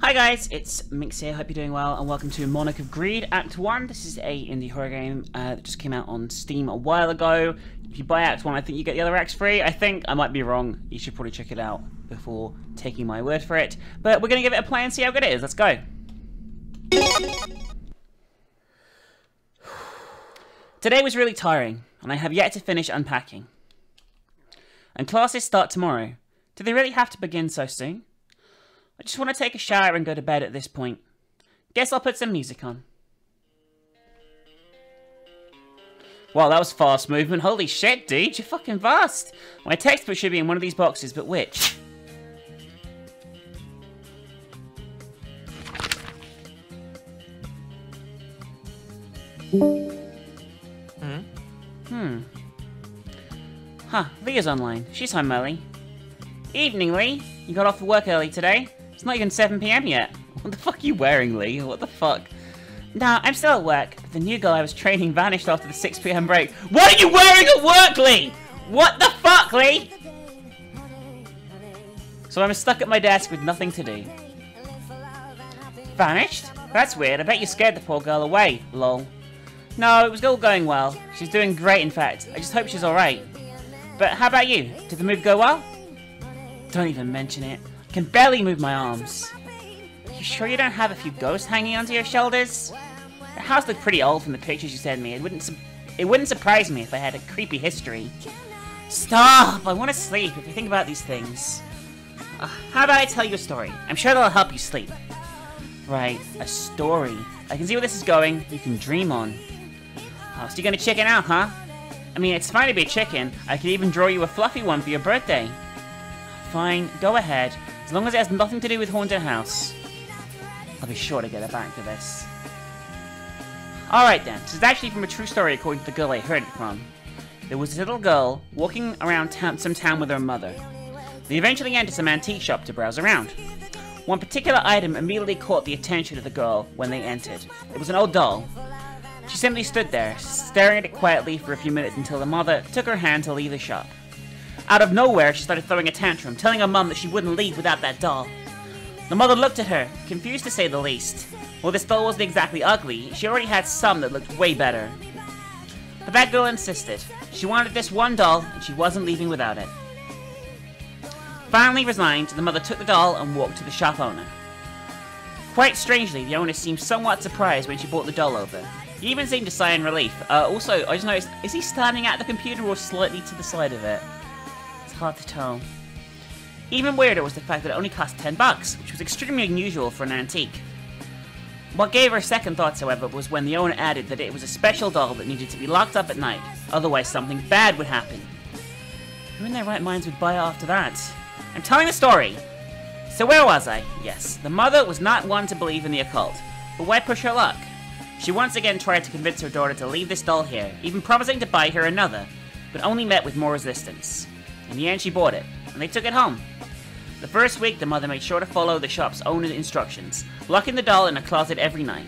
Hi guys, it's Minx here, hope you're doing well, and welcome to Monarch of Greed Act 1. This is a indie horror game that just came out on Steam a while ago. If you buy Act 1, I think you get the other acts free. I think, I might be wrong, you should probably check it out before taking my word for it. But we're going to give it a play and see how good it is, let's go. Today was really tiring, and I have yet to finish unpacking. And classes start tomorrow. Do they really have to begin so soon? I just want to take a shower and go to bed at this point. Guess I'll put some music on. Wow, that was fast movement. Holy shit, dude, you're fucking fast. My textbook should be in one of these boxes, but which? Huh, Leah's online. She's home early. Evening, Lee. You got off for work early today? It's not even 7 PM yet. What the fuck are you wearing, Lee? What the fuck? Nah, I'm still at work. The new girl I was training vanished after the 6 PM break. What are you wearing at work, Lee? What the fuck, Lee? So I'm stuck at my desk with nothing to do. Vanished? That's weird. I bet you scared the poor girl away, lol. No, it was all going well. She's doing great, in fact. I just hope she's alright. But how about you? Did the move go well? Don't even mention it. I can barely move my arms. You sure you don't have a few ghosts hanging onto your shoulders? The house looked pretty old from the pictures you sent me. It wouldn't surprise me if I had a creepy history. Stop! I want to sleep if you think about these things. How about I tell you a story? I'm sure that'll help you sleep. Right, a story. I can see where this is going. You can dream on. Oh, so you're gonna chicken out, huh? I mean, it's fine to be a chicken. I could even draw you a fluffy one for your birthday. Fine, go ahead. As long as it has nothing to do with Haunted House. I'll be sure to get it back to this. Alright then, this is actually from a true story according to the girl I heard it from. There was a little girl walking around some town with her mother. They eventually entered some antique shop to browse around. One particular item immediately caught the attention of the girl when they entered. It was an old doll. She simply stood there, staring at it quietly for a few minutes until the mother took her hand to leave the shop. Out of nowhere, she started throwing a tantrum, telling her mum that she wouldn't leave without that doll. The mother looked at her, confused to say the least. Well, this doll wasn't exactly ugly, she already had some that looked way better. But that girl insisted. She wanted this one doll, and she wasn't leaving without it. Finally resigned, the mother took the doll and walked to the shop owner. Quite strangely, the owner seemed somewhat surprised when she brought the doll over. He even seemed to sigh in relief. Also, I just noticed, is he standing at the computer or slightly to the side of it? Hard to tell. Even weirder was the fact that it only cost $10, which was extremely unusual for an antique. What gave her second thoughts, however, was when the owner added that it was a special doll that needed to be locked up at night, otherwise something bad would happen. Who in their right minds would buy it after that? I'm telling the story! So where was I? Yes, the mother was not one to believe in the occult, but why push her luck? She once again tried to convince her daughter to leave this doll here, even promising to buy her another, but only met with more resistance. In the end, she bought it, and they took it home. The first week, the mother made sure to follow the shop's owner's instructions, locking the doll in a closet every night.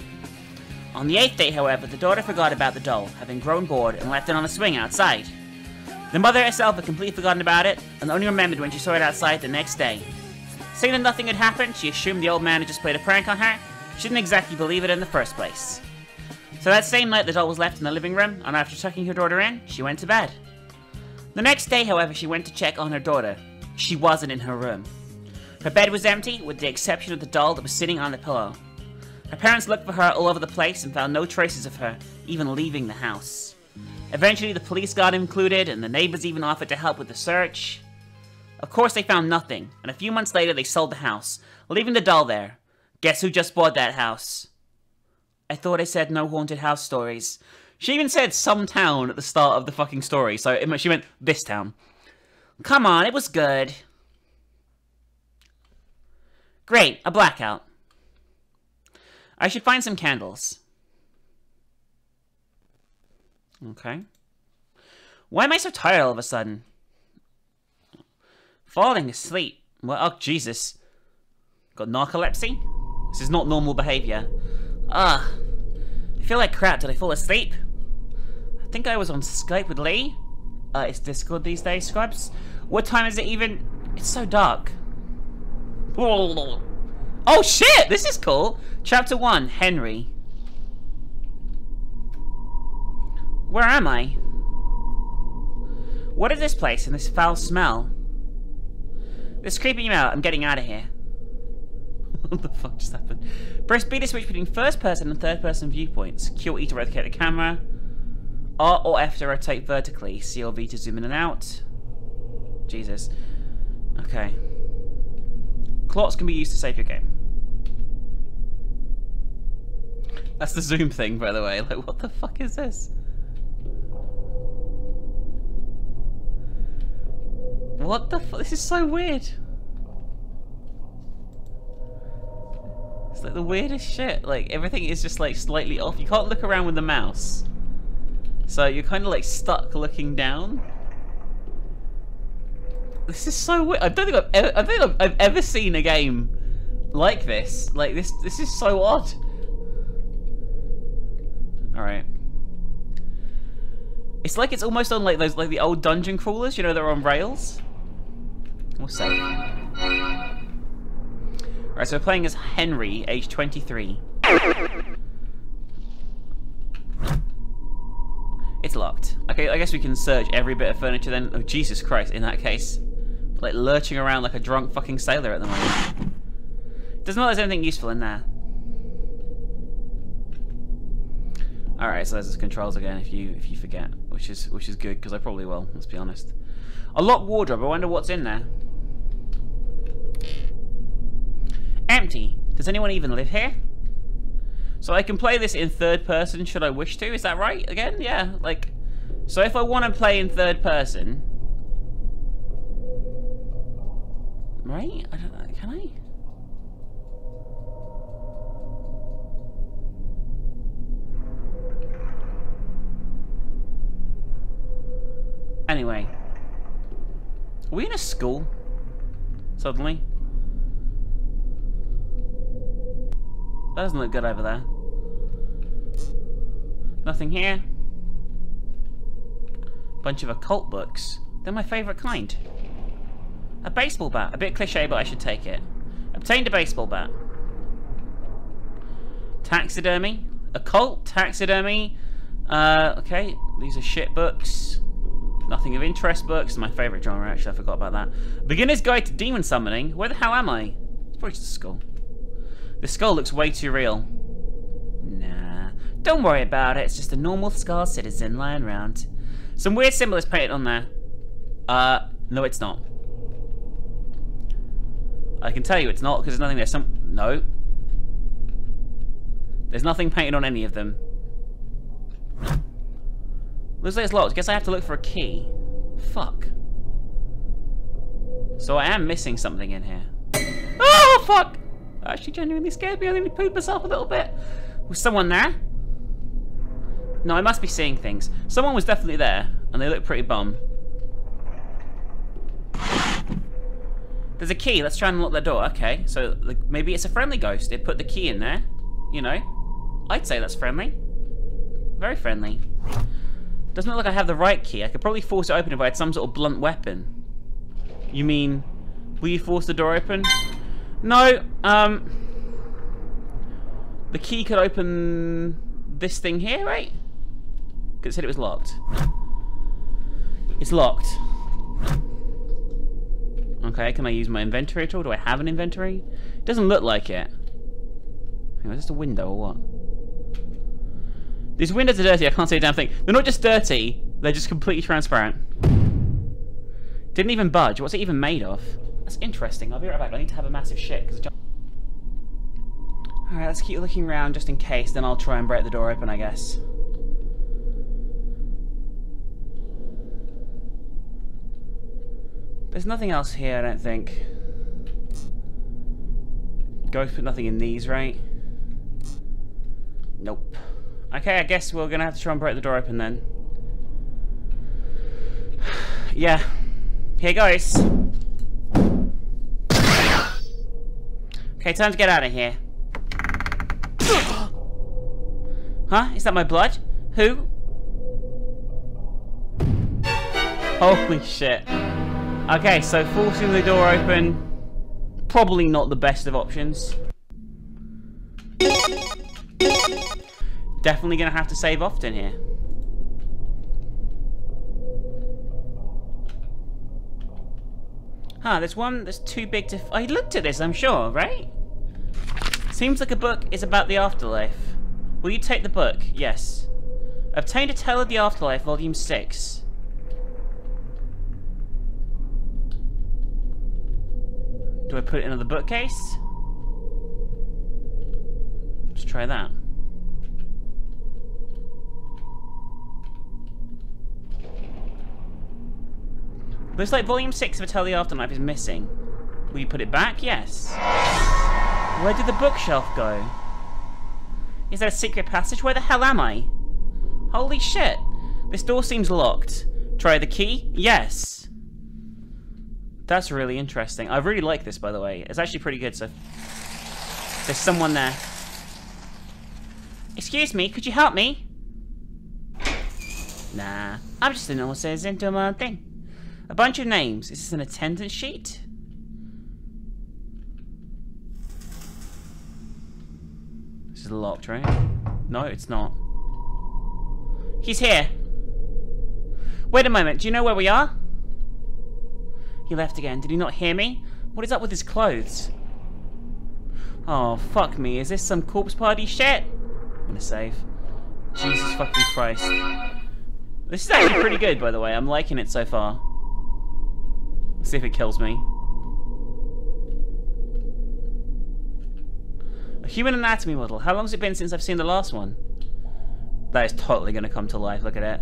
On the 8th day, however, the daughter forgot about the doll, having grown bored, and left it on a swing outside. The mother herself had completely forgotten about it, and only remembered when she saw it outside the next day. Saying that nothing had happened, she assumed the old man had just played a prank on her. She didn't exactly believe it in the first place. So that same night, the doll was left in the living room, and after tucking her daughter in, she went to bed. The next day, however, she went to check on her daughter. She wasn't in her room. Her bed was empty, with the exception of the doll that was sitting on the pillow. Her parents looked for her all over the place and found no traces of her, even leaving the house. Eventually, the police got included, and the neighbors even offered to help with the search. Of course, they found nothing, and a few months later, they sold the house, leaving the doll there. Guess who just bought that house? I thought I said no haunted house stories. She even said some town at the start of the fucking story, so she meant this town. Come on, it was good. Great, a blackout. I should find some candles. Okay. Why am I so tired all of a sudden? Falling asleep. Well, oh, Jesus. Got narcolepsy? This is not normal behavior. I feel like crap. Did I fall asleep? I think I was on Skype with Lee. It's Discord these days, Scrubs. What time is it even? It's so dark. Oh shit! This is cool! Chapter 1, Henry. Where am I? What is this place and this foul smell? This is creeping me out. I'm getting out of here. What the fuck just happened? Press B to switch between first person and third person viewpoints. Q or E to rotate the camera. R or F to rotate vertically. C or V to zoom in and out. Jesus. Okay. Clocks can be used to save your game. That's the zoom thing, by the way. Like, what the fuck is this? What the fuck? This is so weird. It's like the weirdest shit. Like, everything is just like slightly off. You can't look around with the mouse. So you're kind of like stuck looking down. This is so weird. I don't think I've ever seen a game like this. Like this is so odd. All right. It's like it's almost on like those the old dungeon crawlers, you know, that are on rails. We'll save. Alright, so we're playing as Henry, age 23. It's locked. Okay, I guess we can search every bit of furniture then. Oh, Jesus Christ, in that case. Like lurching around like a drunk fucking sailor at the moment. Doesn't look like there's anything useful in there. Alright, so there's his controls again if you forget, which is good, because I probably will, let's be honest. A locked wardrobe, I wonder what's in there. Empty. Does anyone even live here? So I can play this in third person should I wish to, is that right? Again? Yeah, like, so if I want to play in third person, right? I don't know, can I? Anyway, are we in a school? Suddenly? That doesn't look good over there. Nothing here. Bunch of occult books. They're my favourite kind. A baseball bat. A bit cliche, but I should take it. Obtained a baseball bat. Taxidermy. Occult. Taxidermy. Okay. These are shit books. Nothing of interest books. My favourite genre, actually. I forgot about that. Beginner's Guide to Demon Summoning. Where the hell am I? It's probably just a skull. The skull looks way too real. Nah. Don't worry about it. It's just a normal skull citizen lying around. Some weird symbol is painted on there. No, it's not. I can tell you it's not because there's nothing there. No. There's nothing painted on any of them. Looks like it's locked. Guess I have to look for a key. Fuck. So I am missing something in here. Oh, fuck! That actually genuinely scared me. I nearly pooped myself a little bit. Was someone there? No, I must be seeing things. Someone was definitely there, and they look pretty bum. There's a key. Let's try and unlock the door. Okay, so like, maybe it's a friendly ghost. It put the key in there. You know, I'd say that's friendly. Very friendly. Doesn't look like I have the right key. I could probably force it open if I had some sort of blunt weapon. You mean, will you force the door open? No, the key could open this thing here, right? Because it said it was locked. It's locked. Okay, can I use my inventory at all? Do I have an inventory? It doesn't look like it. Hang on, is this a window or what? These windows are dirty, I can't see a damn thing. They're not just dirty, they're just completely transparent. Didn't even budge. What's it even made of? That's interesting. I'll be right back. I need to have a massive shit. Alright, let's keep looking around just in case, then I'll try and break the door open, I guess. There's nothing else here, I don't think. Ghost put nothing in these, right? Nope. Okay, I guess we're gonna have to try and break the door open then. Yeah. Here goes. Okay, time to get out of here. Huh? Is that my blood? Who? Holy shit. Okay, so forcing the door open, probably not the best of options. Definitely gonna have to save often here. Huh, there's one that's too big to... I looked at this, I'm sure, right? Seems like a book is about the afterlife. Will you take the book? Yes. Obtained a Tale of the Afterlife, Volume 6. Do I put it in the bookcase? Let's try that. Looks like Volume 6 of A Tale of the Afterlife is missing. Will you put it back? Yes. Where did the bookshelf go? Is that a secret passage? Where the hell am I? Holy shit. This door seems locked. Try the key? Yes. That's really interesting. I really like this, by the way. It's actually pretty good, so... There's someone there. Excuse me, could you help me? Nah. I'm just a normal citizen doing my own thing. A bunch of names. Is this an attendance sheet? This is locked, right? No, it's not. He's here. Wait a moment. Do you know where we are? He left again. Did he not hear me? What is up with his clothes? Oh, fuck me. Is this some corpse party shit? I'm gonna save. Jesus fucking Christ. This is actually pretty good, by the way. I'm liking it so far. Let's see if it kills me. A human anatomy model. How long has it been since I've seen the last one? That is totally going to come to life. Look at it.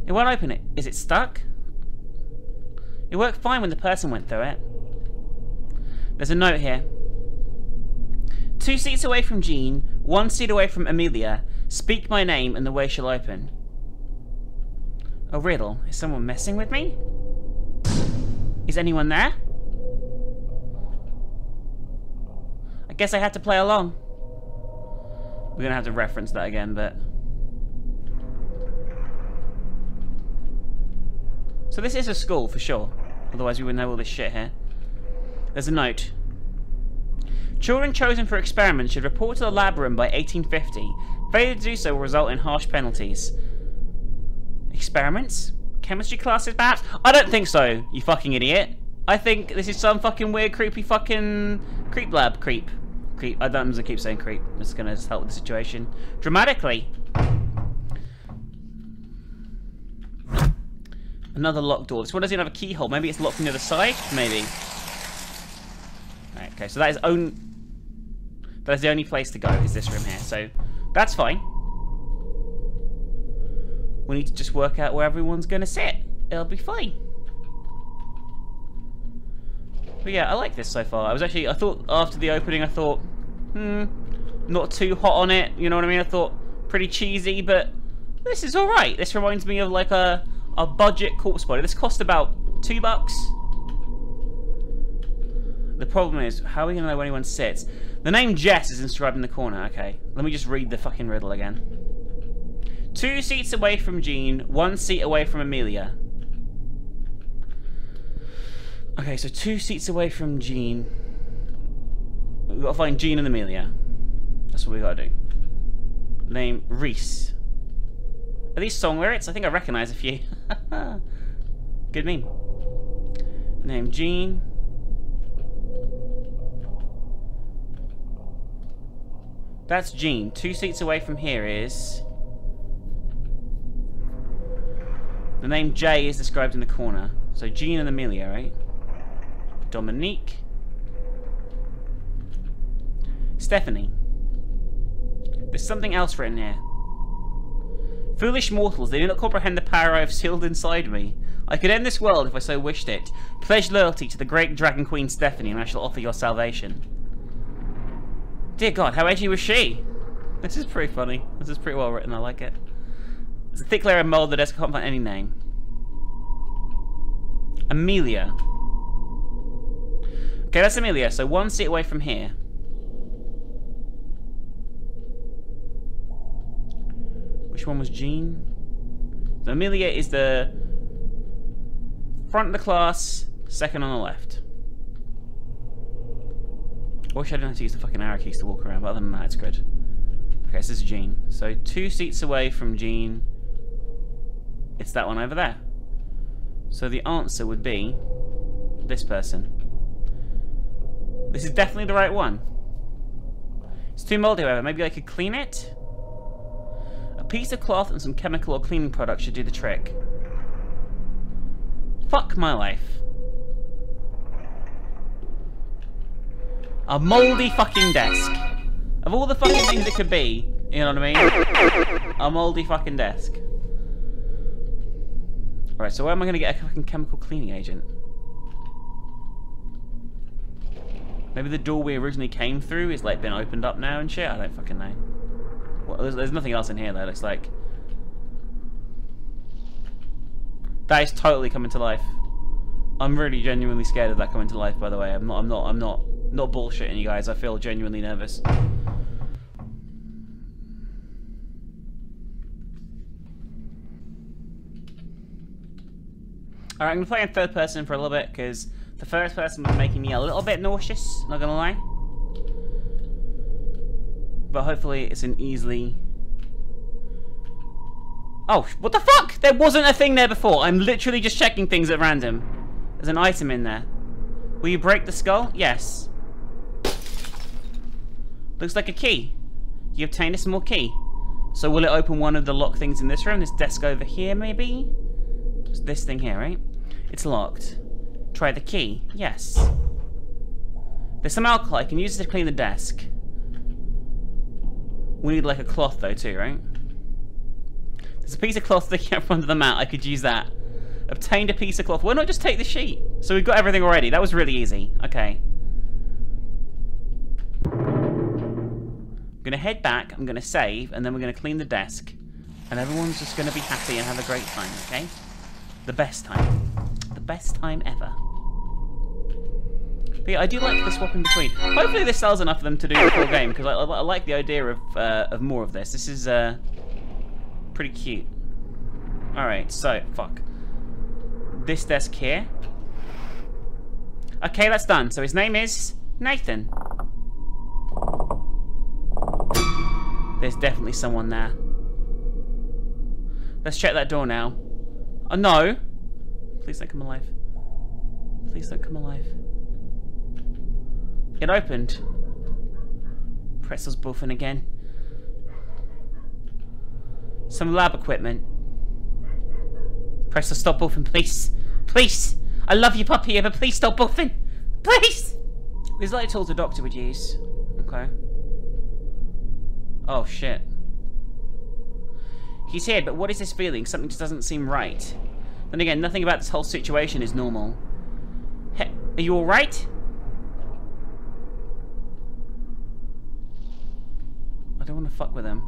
It won't open it. Is it stuck? It worked fine when the person went through it. There's a note here. 2 seats away from Jean, 1 seat away from Amelia. Speak my name and the way shall open. A riddle. Is someone messing with me? Is anyone there? I guess I had to play along. We're gonna have to reference that again, but... So this is a school, for sure. Otherwise we wouldn't have all this shit here. There's a note. Children chosen for experiments should report to the lab room by 1850. Failure to do so will result in harsh penalties. Experiments? Chemistry classes, perhaps? I don't think so, you fucking idiot. I think this is some fucking weird, creepy fucking creep lab. Creep. I don't know, I keep saying creep. I'm just gonna help with the situation. Dramatically. Another locked door. This one doesn't even have a keyhole. Maybe it's locked from the other side? Maybe. Right, okay, so that is the only place to go, is this room here. So, that's fine. We need to just work out where everyone's gonna sit. It'll be fine. But yeah, I like this so far. I thought after the opening, I thought, not too hot on it. You know what I mean? I thought pretty cheesy, but this is alright. This reminds me of like a budget corpse body. This cost about $2. The problem is, how are we gonna know when anyone sits? The name Jess is inscribed in the corner. Okay, let me just read the fucking riddle again. 2 seats away from Jean, 1 seat away from Amelia. Okay, so 2 seats away from Jean. We've got to find Jean and Amelia. That's what we got to do. Name Reese. Are these song lyrics? I think I recognise a few. Good meme. Name Jean. That's Jean. 2 seats away from here is... The name Jay is described in the corner. So Jean and Amelia, right? Dominique. Stephanie. There's something else written here. Foolish mortals, they do not comprehend the power I have sealed inside me. I could end this world if I so wished it. Pledge loyalty to the great Dragon Queen Stephanie, and I shall offer your salvation. Dear God, how edgy was she? This is pretty funny. This is pretty well written, I like it. There's a thick layer of mold that I can't find any name. Amelia. Okay, that's Amelia, so 1 seat away from here. Which one was Jean? So Amelia is the front of the class, second on the left. I wish I didn't have to use the fucking arrow keys to walk around, but other than that, it's good. Okay, so this is Jean. So 2 seats away from Jean, it's that one over there. So the answer would be this person. This is definitely the right one. It's too moldy, however. Maybe I could clean it? A piece of cloth and some chemical or cleaning product should do the trick. Fuck my life. A moldy fucking desk. Of all the fucking things it could be, you know what I mean? A moldy fucking desk. Alright, so where am I going to get a fucking chemical cleaning agent? Maybe the door we originally came through is like been opened up now and shit? I don't fucking know. Well, there's nothing else in here though, looks like. That is totally coming to life. I'm really genuinely scared of that coming to life, by the way. I'm not bullshitting you guys. I feel genuinely nervous. Alright, I'm going to play in third person for a little bit, because the first person was making me a little bit nauseous, not gonna lie. But hopefully it's an easily... Oh, what the fuck? There wasn't a thing there before. I'm literally just checking things at random. There's an item in there. Will you break the skull? Yes. Looks like a key. You obtained a small key. So will it open one of the locked things in this room? This desk over here, maybe? It's this thing here, right? It's locked. Try the key. Yes. There's some alcohol. I can use it to clean the desk. We need like a cloth though too, right? There's a piece of cloth sticking up under the mat. I could use that. Obtained a piece of cloth. Why not just take the sheet? So we've got everything already. That was really easy. Okay. I'm going to head back. I'm going to save. And then we're going to clean the desk. And everyone's just going to be happy and have a great time, okay? The best time. The best time ever. But yeah, I do like the swap in between. Hopefully this sells enough of them to do the full game, because I like the idea of more of this. This is pretty cute. Alright, so, fuck. This desk here. Okay, that's done. So his name is Nathan. There's definitely someone there. Let's check that door now. Oh, no. Please don't come alive. Please don't come alive. It opened. Pretzel's buffing again. Some lab equipment. Pretzel, stop buffing, please. Please! I love you, puppy, but please stop buffing! Please! There's like tools a doctor would use. Okay. Oh, shit. He's here, but what is this feeling? Something just doesn't seem right. Then again, nothing about this whole situation is normal. Hey, are you alright? I don't want to fuck with him.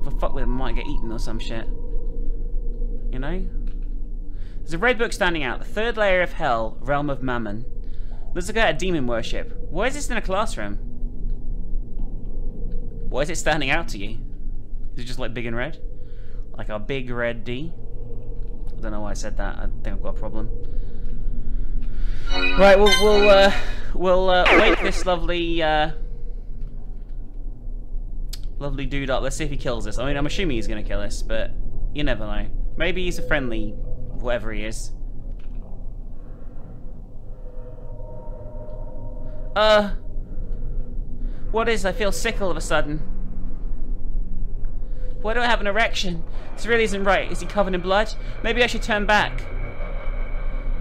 If I fuck with him, I might get eaten or some shit. You know? There's a red book standing out. The third layer of hell, realm of mammon. Looks like a demon worship. Why is this in a classroom? Why is it standing out to you? Is it just like big and red? Like a big red D? I don't know why I said that. I think I've got a problem. Right, we'll wake this lovely lovely dude up. Let's see if he kills us. I mean, I'm assuming he's gonna kill us, but you never know. Maybe he's a friendly, whatever he is. What is? I feel sick all of a sudden. Why do I have an erection? This really isn't right. Is he covered in blood? Maybe I should turn back.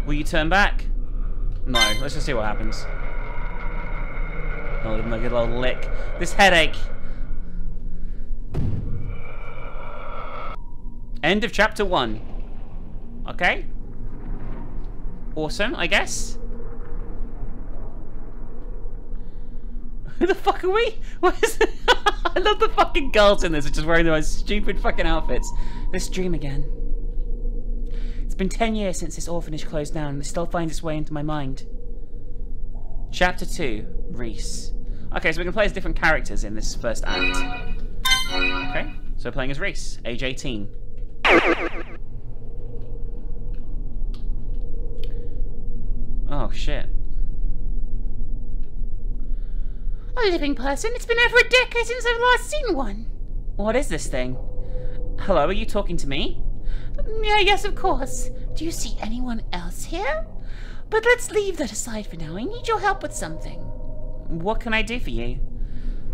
Will you turn back? No. Let's just see what happens. Oh, give him a good old lick. This headache. End of chapter 1. Okay. Awesome, I guess. Who the fuck are we? What is it? I love the fucking girls in this, which is wearing the most stupid fucking outfits. This dream again. It's been 10 years since this orphanage closed down, and it still finds its way into my mind. Chapter 2, Reese. Okay, so we can play as different characters in this first act. Okay, so we're playing as Reese, age 18. Oh, shit. A living person? It's been over a decade since I've last seen one. What is this thing? Hello, are you talking to me? Yeah, yes, of course. Do you see anyone else here? But let's leave that aside for now. I need your help with something. What can I do for you?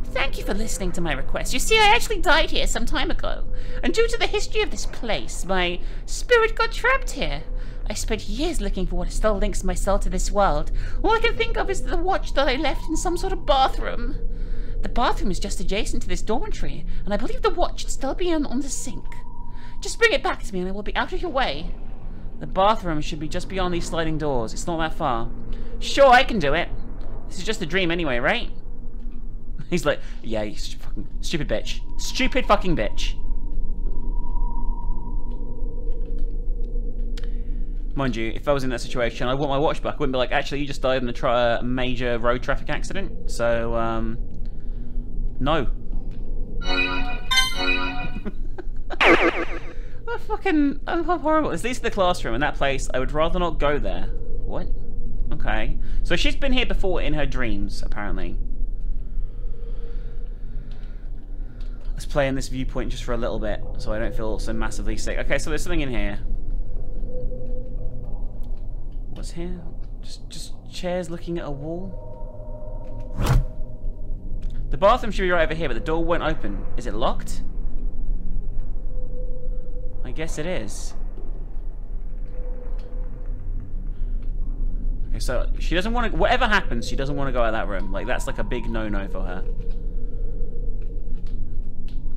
Thank you for listening to my request. You see, I actually died here some time ago, and due to the history of this place, my spirit got trapped here. I spent years looking for what still links my soul to this world. All I can think of is the watch that I left in some sort of bathroom. The bathroom is just adjacent to this dormitory, and I believe the watch should still be on the sink. Just bring it back to me and I will be out of your way. The bathroom should be just beyond these sliding doors. It's not that far. Sure, I can do it. This is just a dream anyway, right? He's like, yeah, you fucking stupid bitch. Stupid fucking bitch. Mind you, if I was in that situation, I want my watch back. I wouldn't be like, actually, you just died in a major road traffic accident. So, no. I'm horrible. Is this the classroom in that place? I would rather not go there. What? Okay. So she's been here before in her dreams, apparently. Let's play in this viewpoint just for a little bit, so I don't feel so massively sick. Okay, so there's something in here. What's here? Just chairs looking at a wall. The bathroom should be right over here, but the door won't open. Is it locked? I guess it is. Okay, so she doesn't want to... Whatever happens, she doesn't want to go out of that room. Like, that's like a big no-no for her.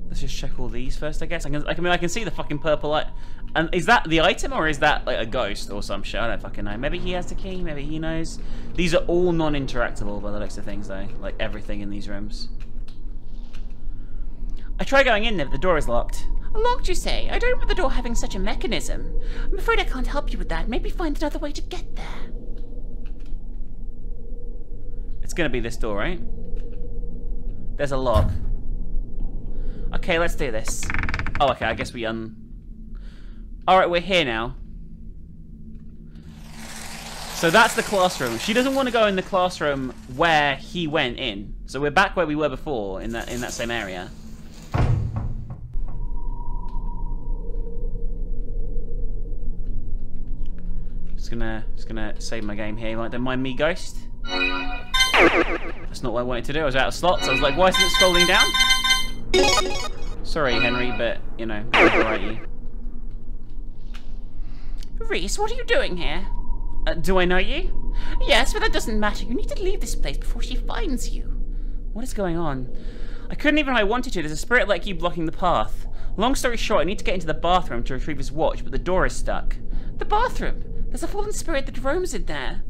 Let's just check all these first, I guess. I can see the fucking purple light. And is that the item, or is that like a ghost or some shit? I don't fucking know. Maybe he has the key, maybe he knows. These are all non-interactable by the looks of things, though. Like, everything in these rooms. I try going in there, but the door is locked. Locked, you say? I don't remember the door having such a mechanism. I'm afraid I can't help you with that. Maybe find another way to get there. It's gonna be this door, right? There's a lock. Okay, let's do this. Oh, okay, I guess we Alright, we're here now. So that's the classroom. She doesn't want to go in the classroom where he went in. So we're back where we were before, in that same area. Just gonna save my game here. Like, don't mind me, ghost. That's not what I wanted to do. I was out of slots. I was like, why isn't it scrolling down? Sorry, Henry, but, you know, I'll write you. Reese, what are you doing here? Do I know you? Yes, but that doesn't matter. You need to leave this place before she finds you. What is going on? I couldn't even if I wanted to. There's a spirit like you blocking the path. Long story short, I need to get into the bathroom to retrieve his watch, but the door is stuck. The bathroom? There's a fallen spirit that roams in there.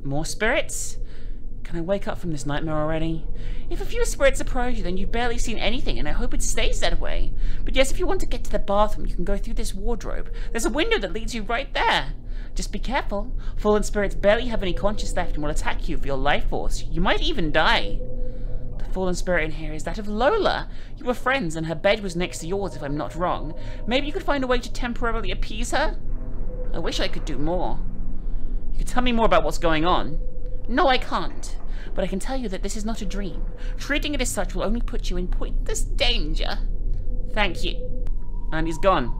More spirits? Can I wake up from this nightmare already? If a few spirits surprise you, then you've barely seen anything, and I hope it stays that way. But yes, if you want to get to the bathroom, you can go through this wardrobe. There's a window that leads you right there. Just be careful. Fallen spirits barely have any conscience left and will attack you for your life force. You might even die. The fallen spirit in here is that of Lola. You were friends, and her bed was next to yours, if I'm not wrong. Maybe you could find a way to temporarily appease her? I wish I could do more. You could tell me more about what's going on. No, I can't. But I can tell you that this is not a dream. Treating it as such will only put you in pointless danger. Thank you. And he's gone.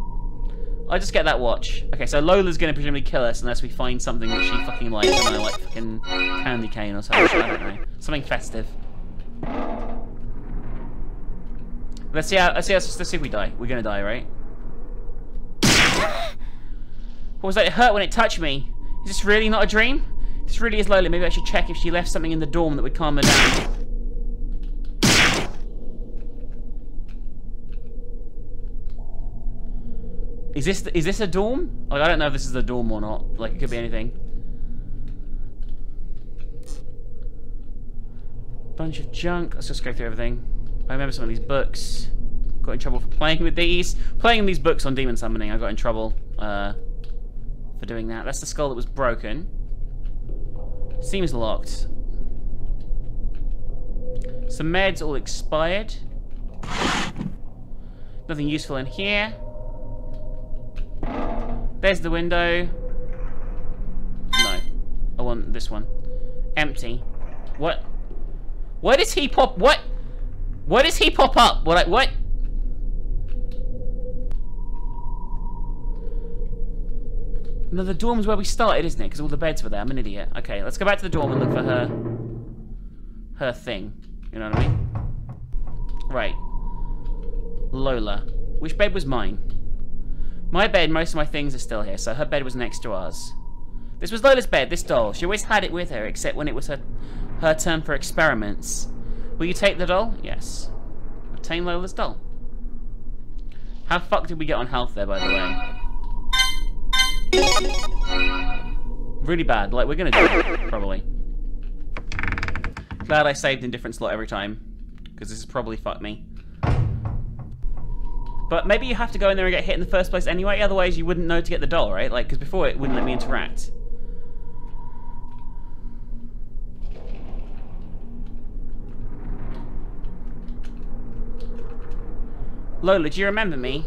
I'll just get that watch. Okay, so Lola's gonna presumably kill us unless we find something that she fucking likes. I don't know, like fucking candy cane or something. I don't know. Something festive. Let's see if we die. We're gonna die, right? What was that? It hurt when it touched me. Is this really not a dream? This really is Lola. Maybe I should check if she left something in the dorm that would calm her down. Is this a dorm? Like, I don't know if this is a dorm or not. Like, it could be anything. Bunch of junk. Let's just go through everything. I remember some of these books. Got in trouble for playing with these. Playing these books on demon summoning, I got in trouble for doing that. That's the skull that was broken. Seems locked. Some meds all expired. Nothing useful in here. There's the window. No. I want this one. Empty. What? Why does he pop? What? Why does he pop up? What? No, the dorm's where we started, isn't it? Because all the beds were there. I'm an idiot. Okay, let's go back to the dorm and look for her thing. You know what I mean? Right. Lola. Which bed was mine? My bed, most of my things are still here, so her bed was next to ours. This was Lola's bed, this doll. She always had it with her, except when it was her turn for experiments. Will you take the doll? Yes. Obtain Lola's doll. How fucked did we get on health there, by the way? Really bad. Like, we're gonna die, probably. Glad I saved in different slot every time, because this has probably fucked me. But maybe you have to go in there and get hit in the first place anyway, otherwise you wouldn't know to get the doll, right? Like, because before it wouldn't let me interact. Lola, do you remember me?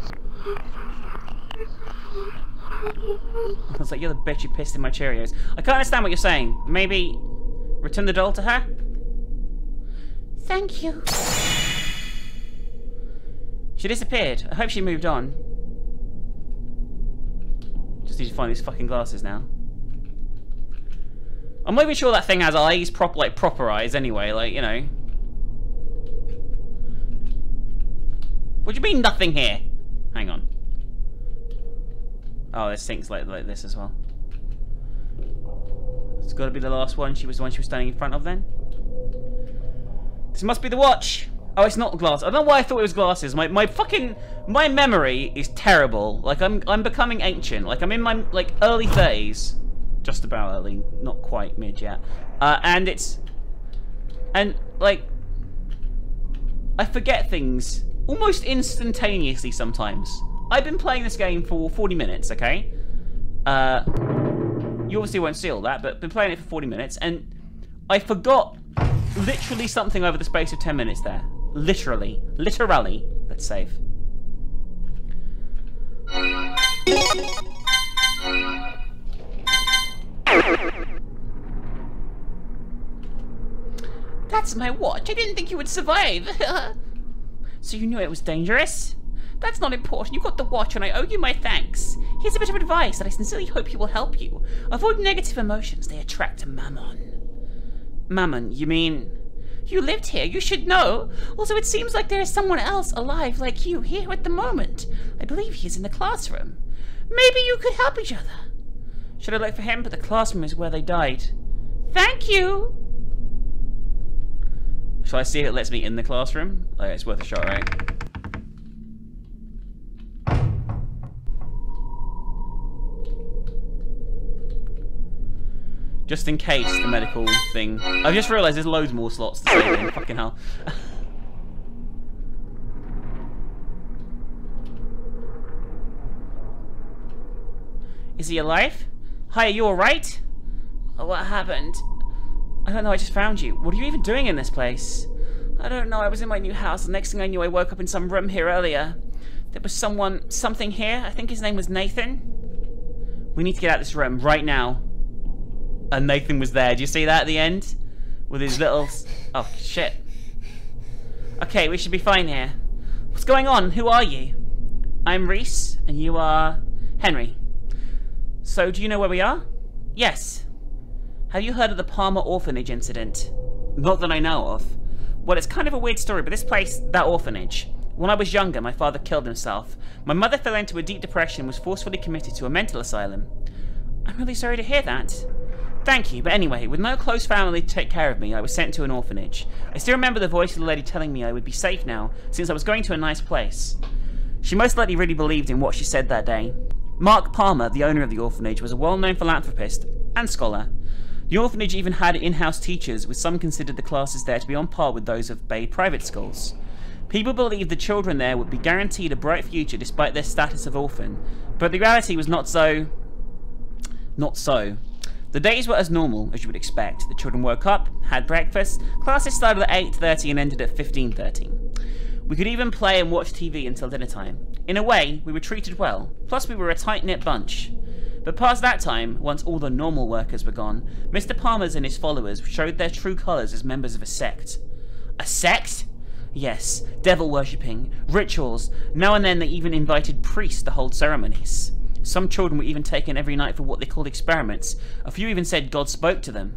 I was like, you're the bitch who pissed in my Cheerios. I can't understand what you're saying. Maybe return the doll to her? Thank you. She disappeared. I hope she moved on. Just need to find these fucking glasses now. I'm not even sure that thing has eyes, proper eyes anyway, like, you know. What do you mean nothing here? Hang on. Oh, this sink's like this as well. It's got to be the last one. She was the one she was standing in front of then. This must be the watch. Oh, it's not glass. I don't know why I thought it was glasses. My memory is terrible. Like I'm becoming ancient. Like I'm in my early 30s, just about early, not quite mid yet. And like I forget things almost instantaneously sometimes. I've been playing this game for 40 minutes, okay? You obviously won't see all that, but been playing it for 40 minutes, and I forgot literally something over the space of 10 minutes there. Literally. Let's save. That's my watch. I didn't think you would survive. So you knew it was dangerous? That's not important. You got the watch and I owe you my thanks. Here's a bit of advice that I sincerely hope you will help you. Avoid negative emotions. They attract mammon. Mammon, you mean? You lived here. You should know. Also, it seems like there is someone else alive like you here at the moment. I believe he is in the classroom. Maybe you could help each other. Should I look for him? But the classroom is where they died. Thank you. Shall I see if it lets me in the classroom? Oh, it's worth a shot, right? Just in case the medical thing. I just realised there's loads more slots to save in. Fucking hell. Is he alive? Hi, are you alright? Oh, what happened? I don't know, I just found you. What are you even doing in this place? I don't know, I was in my new house. The next thing I knew, I woke up in some room here earlier. There was something here. I think his name was Nathan. We need to get out of this room right now. And Nathan was there. Do you see that at the end? With his little... Oh, shit. Okay, we should be fine here. What's going on? Who are you? I'm Reese, and you are... Henry. So, do you know where we are? Yes. Have you heard of the Palmer orphanage incident? Not that I know of. Well, it's kind of a weird story, but this place, that orphanage. When I was younger, my father killed himself. My mother fell into a deep depression and was forcefully committed to a mental asylum. I'm really sorry to hear that. Thank you, but anyway, with no close family to take care of me, I was sent to an orphanage. I still remember the voice of the lady telling me I would be safe now, since I was going to a nice place. She most likely really believed in what she said that day. Mark Palmer, the owner of the orphanage, was a well-known philanthropist and scholar. The orphanage even had in-house teachers, with some considered the classes there to be on par with those of Bay private schools. People believed the children there would be guaranteed a bright future despite their status of orphan, but the reality was not so. The days were as normal as you would expect. The children woke up, had breakfast, classes started at 8:30 and ended at 15:30. We could even play and watch TV until dinner time. In a way, we were treated well, plus we were a tight-knit bunch. But past that time, once all the normal workers were gone, Mr. Palmer's and his followers showed their true colours as members of a sect. A sect? Yes, devil worshipping, rituals. Now and then they even invited priests to hold ceremonies. Some children were even taken every night for what they called experiments. A few even said God spoke to them.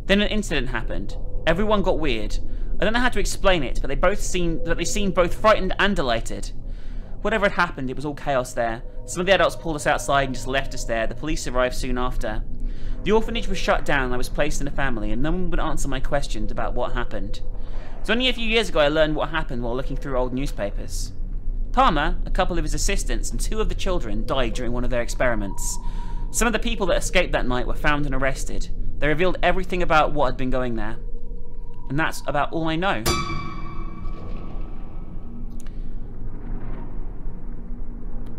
Then an incident happened. Everyone got weird. I don't know how to explain it, but they seemed both frightened and delighted. Whatever had happened, it was all chaos there. Some of the adults pulled us outside and just left us there. The police arrived soon after. The orphanage was shut down and I was placed in a family, and no one would answer my questions about what happened. It was only a few years ago I learned what happened while looking through old newspapers. Palmer, a couple of his assistants, and 2 of the children died during one of their experiments. Some of the people that escaped that night were found and arrested. They revealed everything about what had been going there. And that's about all I know.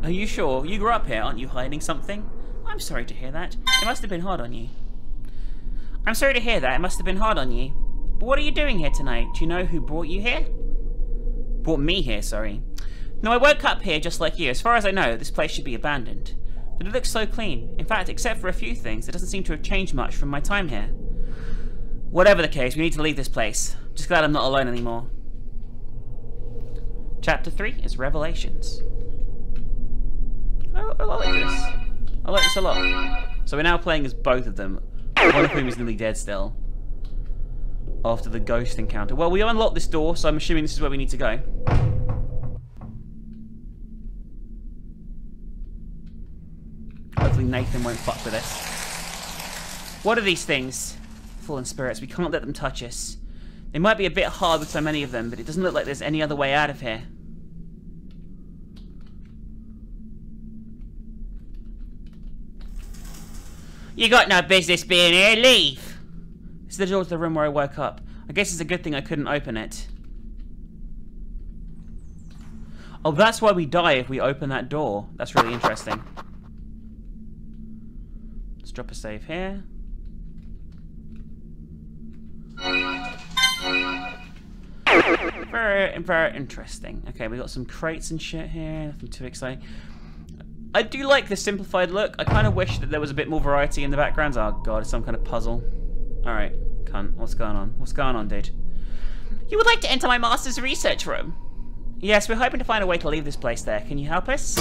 Are you sure? You grew up here, aren't you hiding something? I'm sorry to hear that. It must have been hard on you. I'm sorry to hear that. It must have been hard on you. But what are you doing here tonight? Do you know who brought you here? Brought me here, sorry. No, I woke up here just like you. As far as I know, this place should be abandoned. But it looks so clean. In fact, except for a few things, it doesn't seem to have changed much from my time here. Whatever the case, we need to leave this place. I'm just glad I'm not alone anymore. Chapter 3 is Revelations. Oh, I like this. I like this a lot. So we're now playing as both of them, one of whom is nearly dead still, after the ghost encounter. Well, we unlocked this door, so I'm assuming this is where we need to go. Hopefully Nathan won't fuck with us. What are these things? Fallen spirits, we can't let them touch us. They might be a bit hard with so many of them, but it doesn't look like there's any other way out of here. You got no business being here, leave! This is the door to the room where I woke up. I guess it's a good thing I couldn't open it. Oh, that's why we die if we open that door. That's really interesting. Let's drop a save here. Very interesting. Okay, we got some crates and shit here. Nothing too exciting. I do like the simplified look. I kind of wish that there was a bit more variety in the backgrounds. Oh god, it's some kind of puzzle. Alright, cunt. What's going on? What's going on, dude? You would like to enter my master's research room? Yes, we're hoping to find a way to leave this place there. Can you help us?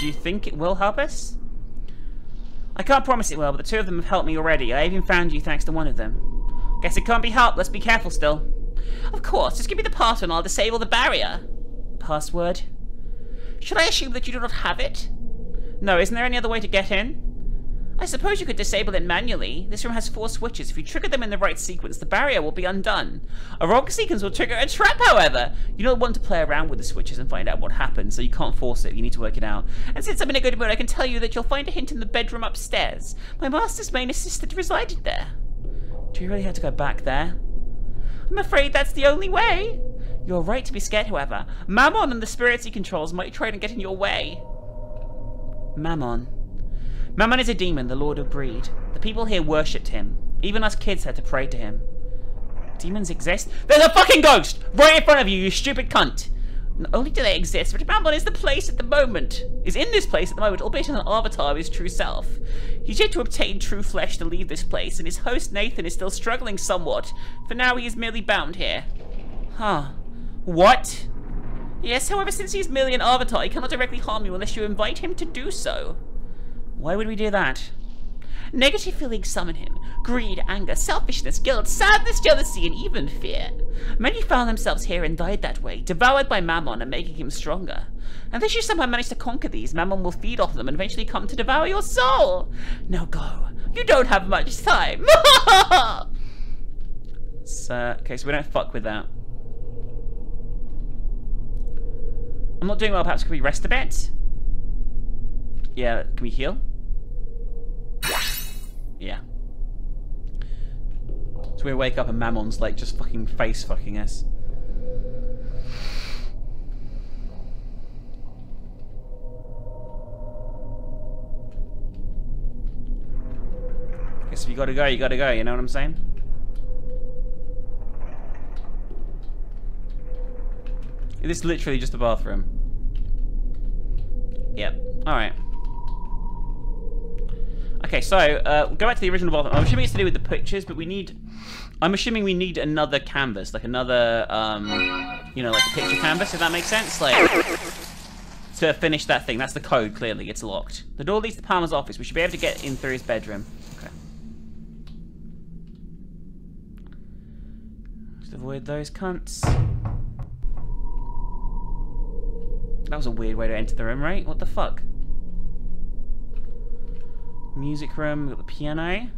Do you think it will help us? I can't promise it will, but the 2 of them have helped me already. I even found you thanks to one of them. Guess it can't be helped. Let's be careful still. Of course, just give me the password and I'll disable the barrier. Password? Should I assume that you do not have it? No, isn't there any other way to get in? I suppose you could disable it manually. This room has 4 switches. If you trigger them in the right sequence, the barrier will be undone. A wrong sequence will trigger a trap, however. You don't want to play around with the switches and find out what happens, so you can't force it. You need to work it out. And since I'm in a good mood, I can tell you that you'll find a hint in the bedroom upstairs. My master's main assistant resided there. Do you really have to go back there? I'm afraid that's the only way. You're right to be scared, however. Mammon and the spirits he controls might try to get in your way. Mammon. Mammon is a demon, the lord of greed. The people here worshipped him. Even us kids had to pray to him. Demons exist? There's a fucking ghost! Right in front of you, you stupid cunt! Not only do they exist, but Mammon is in this place at the moment, albeit in an avatar of his true self. He's yet to obtain true flesh to leave this place, and his host Nathan is still struggling somewhat. For now, he is merely bound here. Huh. What? Yes, however, since he's merely an avatar, he cannot directly harm you unless you invite him to do so. Why would we do that? Negative feelings summon him. Greed, anger, selfishness, guilt, sadness, jealousy, and even fear. Many found themselves here and died that way, devoured by Mammon and making him stronger. Unless you somehow manage to conquer these, Mammon will feed off them and eventually come to devour your soul. Now go. You don't have much time. Okay, so we don't fuck with that. I'm not doing well. Perhaps can we rest a bit? Yeah, can we heal? Yeah. So we wake up and Mammon's like just fucking face fucking us. Guess if you gotta go, you gotta go, you know what I'm saying? This is literally just a bathroom. Yep. Alright. I Okay, so, go back to the original bottom. I'm assuming it's to do with the pictures, but we need... I'm assuming we need another canvas, like another, you know, like a picture canvas, if that makes sense. Like, to finish that thing. That's the code, clearly. It's locked. The door leads to Palmer's office. We should be able to get in through his bedroom. Okay. Just avoid those cunts. That was a weird way to enter the room, right? What the fuck? Music room, we've got the piano.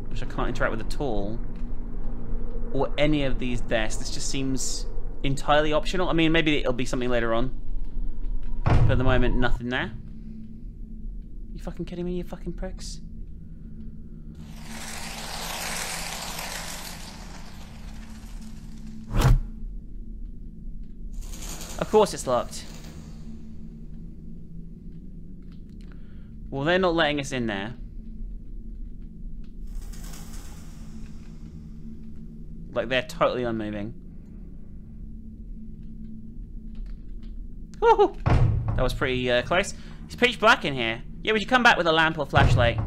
Which I can't interact with at all. Or any of these desks. This just seems entirely optional. I mean, maybe it'll be something later on. But at the moment, nothing there. You fucking kidding me, you fucking pricks? Of course it's locked. Well, they're not letting us in there. Like, they're totally unmoving. Woohoo! That was pretty close. It's pitch black in here. Yeah, would you come back with a lamp or flashlight?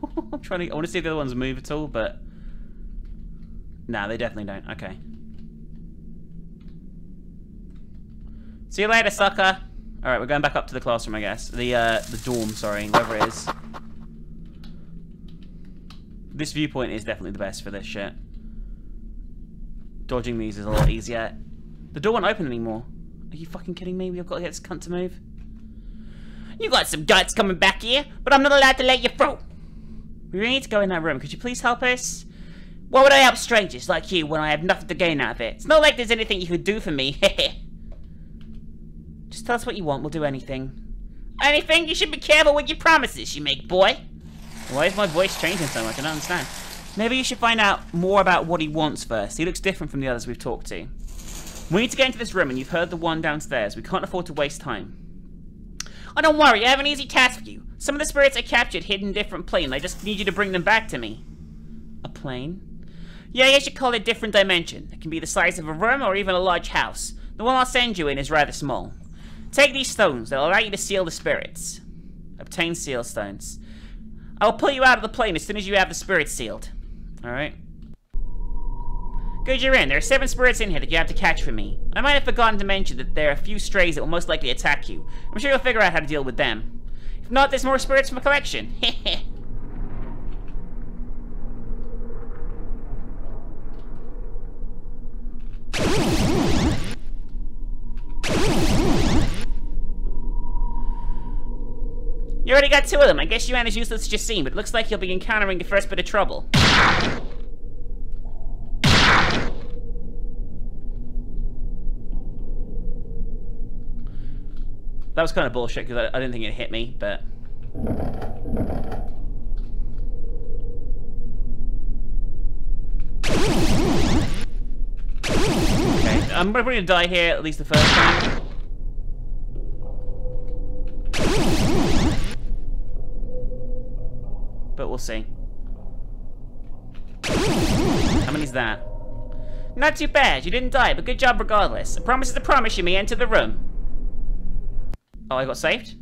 I'm trying to... I want to see if the other ones move at all, but... Nah, they definitely don't. Okay. See you later, sucker! Alright, we're going back up to the classroom, I guess. The dorm, sorry, wherever it is. This viewpoint is definitely the best for this shit. Dodging these is a lot easier. The door won't open anymore. Are you fucking kidding me? We've got to get this cunt to move. You got some guts coming back here, but I'm not allowed to let you through. We really need to go in that room. Could you please help us? Why would I help strangers like you when I have nothing to gain out of it? It's not like there's anything you could do for me. Just tell us what you want. We'll do anything. Anything? You should be careful with your promises you make, boy. Why is my voice changing so much? I don't understand. Maybe you should find out more about what he wants first. He looks different from the others we've talked to. We need to get into this room, and you've heard the one downstairs. We can't afford to waste time. Oh, don't worry. I have an easy task for you. Some of the spirits I captured hid in a different plane. I just need you to bring them back to me. A plane? Yeah, I guess you call it a different dimension. It can be the size of a room or even a large house. The one I'll send you in is rather small. Take these stones. They'll allow you to seal the spirits. Obtain seal stones. I will pull you out of the plane as soon as you have the spirits sealed. Alright. Good, you're in. There are 7 spirits in here that you have to catch for me. I might have forgotten to mention that there are a few strays that will most likely attack you. I'm sure you'll figure out how to deal with them. If not, there's more spirits from a collection. Heh. You already got 2 of them. I guess you ain't as useless as you seem, but it looks like you'll be encountering the first bit of trouble. That was kind of bullshit, because I didn't think it hit me, but... Okay, I'm probably gonna die here at least the first time. But we'll see. How many's that? Not too bad. You didn't die, but good job regardless. A promise is a promise. You may enter the room. Oh, I got saved?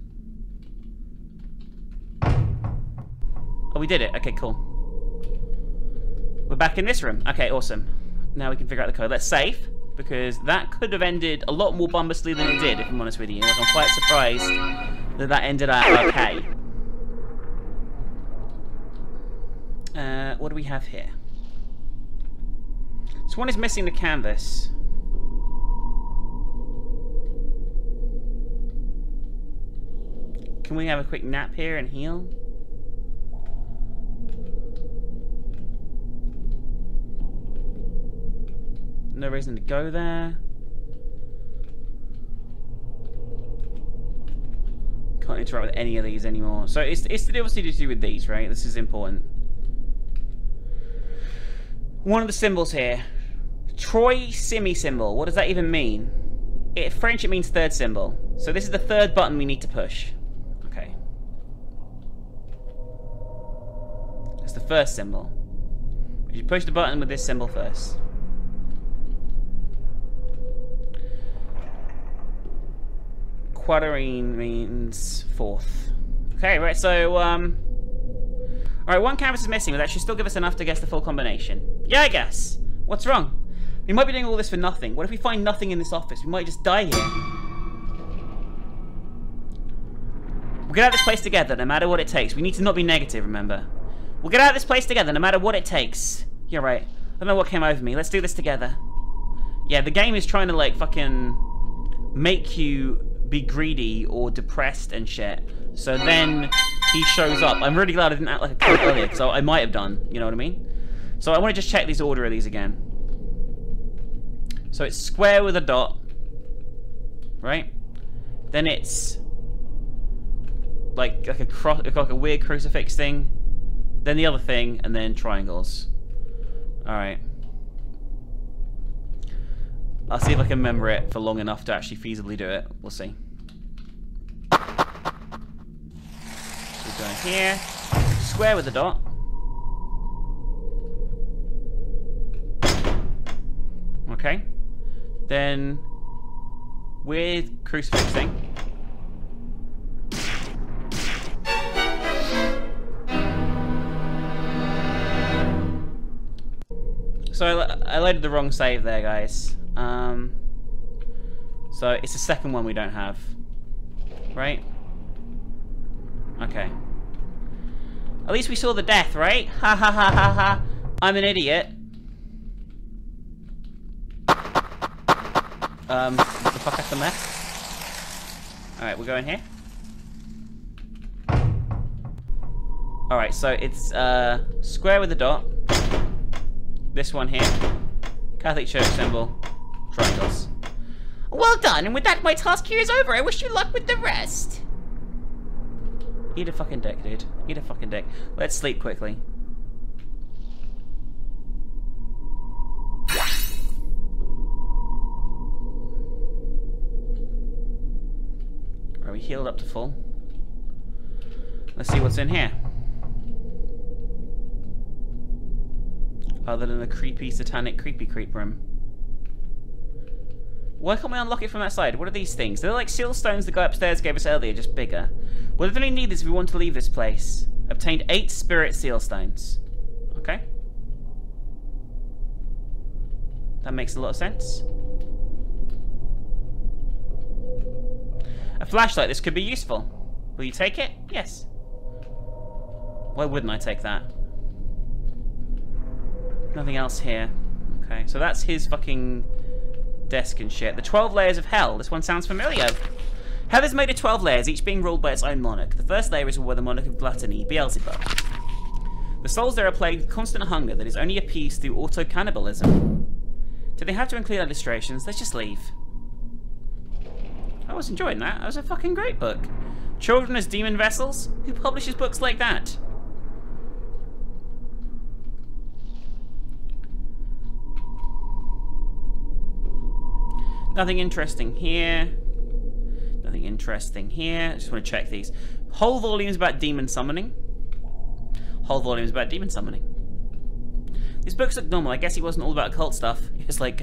Oh, we did it. Okay, cool. We're back in this room. Okay, awesome. Now we can figure out the code. Let's save, because that could have ended a lot more bombastously than it did, if I'm honest with you. Like, I'm quite surprised that that ended out okay. What do we have here? So one is missing the canvas. Can we have a quick nap here and heal? No reason to go there. Can't interact with any of these anymore. So it's obviously to do with these, right? This is important. One of the symbols here. Troy Simi symbol. What does that even mean? In French, it means third symbol. So this is the 3rd button we need to push. Okay. It's the first symbol. You push the button with this symbol first. Quaterine means fourth. Okay, right, so, alright, one canvas is missing, but that should still give us enough to guess the full combination. Yeah, I guess. What's wrong? We might be doing all this for nothing. What if we find nothing in this office? We might just die here. We'll get out of this place together, no matter what it takes. We need to not be negative, remember. We'll get out of this place together, no matter what it takes. You're right. I don't know what came over me. Let's do this together. Yeah, the game is trying to, like, fucking make you be greedy or depressed and shit. So then he shows up. I'm really glad I didn't act like a cunt earlier, because I might have done. You know what I mean? So I want to just check this order of these again. So it's square with a dot. Right? Then it's like a cross, like a weird crucifix thing. Then the other thing, and then triangles. Alright. I'll see if I can remember it for long enough to actually feasibly do it. We'll see. So we're going here. Square with a dot. Okay. Then with crucifix thing. So I loaded the wrong save there, guys. So it's the second one we don't have. Right? Okay. At least we saw the death, right? Ha ha ha ha ha. I'm an idiot. What the fuck happened there? Alright, we're going here. Alright, so it's square with a dot. This one here. Catholic Church symbol. Triangles. Well done, and with that my task here is over. I wish you luck with the rest. Eat a fucking dick, dude. Eat a fucking dick. Let's sleep quickly. Are we healed up to full? Let's see what's in here. Other than a creepy, satanic, creepy creep room. Why can't we unlock it from that side? What are these things? They're like seal stones the guy upstairs gave us earlier, just bigger. We'll definitely need this if we want to leave this place. Obtained 8 spirit seal stones. Okay. That makes a lot of sense. A flashlight, this could be useful. Will you take it? Yes. Why wouldn't I take that? Nothing else here. Okay, so that's his fucking desk and shit. The 12 layers of hell. This one sounds familiar. Hell is made of 12 layers, each being ruled by its own monarch. The first layer is ruled by the monarch of gluttony, Beelzebub. The souls there are plagued with constant hunger that is only appeased through auto-cannibalism. Do they have to include illustrations? Let's just leave. I was enjoying that. That was a fucking great book. Children as Demon Vessels? Who publishes books like that? Nothing interesting here. Nothing interesting here. I just want to check these. Whole volumes about demon summoning. Whole volumes about demon summoning. These books look normal. I guess he wasn't all about occult stuff. It's like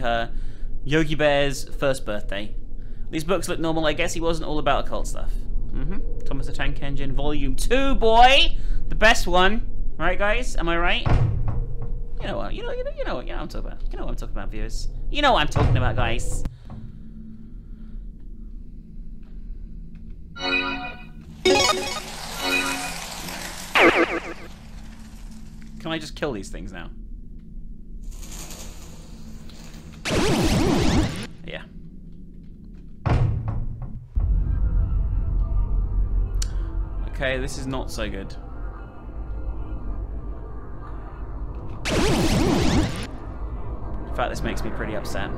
Yogi Bear's first birthday. These books look normal. I guess he wasn't all about occult stuff. Thomas the Tank Engine, Volume 2, boy! The best one. Right, guys? Am I right? You know what? You know what I'm talking about. You know what I'm talking about, viewers. You know what I'm talking about, guys. Can I just kill these things now? Yeah. Okay, this is not so good. In fact, this makes me pretty upset.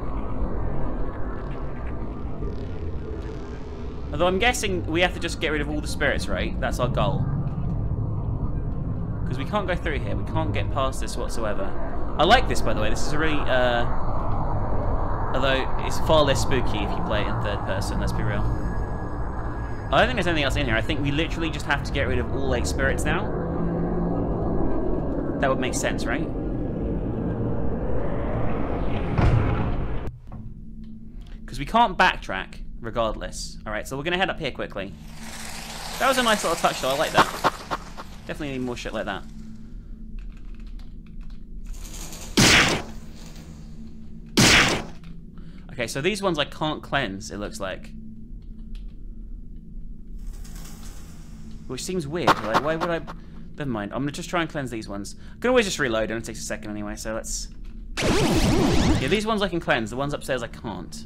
Although I'm guessing we have to just get rid of all the spirits, right? That's our goal. Because we can't go through here. We can't get past this whatsoever. I like this, by the way. This is a really, although it's far less spooky if you play it in third person, let's be real. I don't think there's anything else in here. I think we literally just have to get rid of all 8 spirits now. That would make sense, right? Because we can't backtrack, regardless. Alright, so we're going to head up here quickly. That was a nice little touch, though. I like that. Definitely need more shit like that. Okay, so these ones I can't cleanse, it looks like. Which seems weird. Like, why would I... Never mind. I'm going to just try and cleanse these ones. I can always just reload, and it takes a second anyway, so let's... Yeah, these ones I can cleanse. The ones upstairs I can't.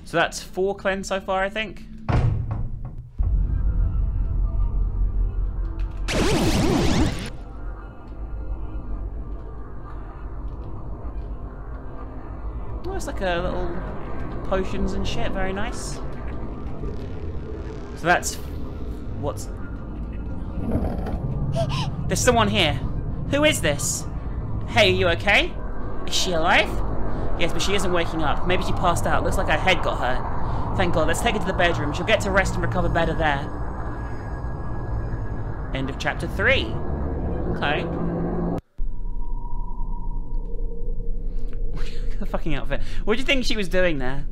So that's 4 cleansed so far, I think. Oh, it's like a little potions and shit. Very nice. So that's... What's... There's someone here. Who is this? Hey, are you okay? Is she alive? Yes, but she isn't waking up. Maybe she passed out. Looks like her head got hurt. Thank God. Let's take her to the bedroom. She'll get to rest and recover better there. End of chapter 3. Okay. The fucking outfit. What do you think she was doing there?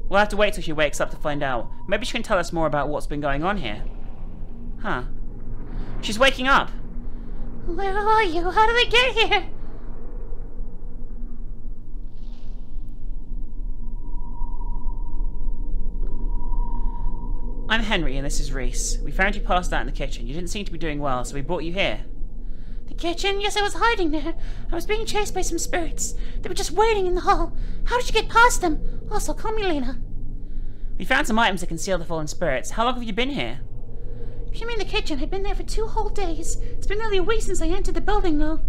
We'll have to wait till she wakes up to find out. Maybe she can tell us more about what's been going on here. Huh. She's waking up. Where are you? How did I get here? I'm Henry, and this is Reese. We found you passed out in the kitchen. You didn't seem to be doing well, so we brought you here. The kitchen? Yes, I was hiding there. I was being chased by some spirits. They were just waiting in the hall. How did you get past them? Also, call me Lena. We found some items to conceal the fallen spirits. How long have you been here? If you mean the kitchen, I've been there for 2 whole days. It's been nearly a week since I entered the building, though.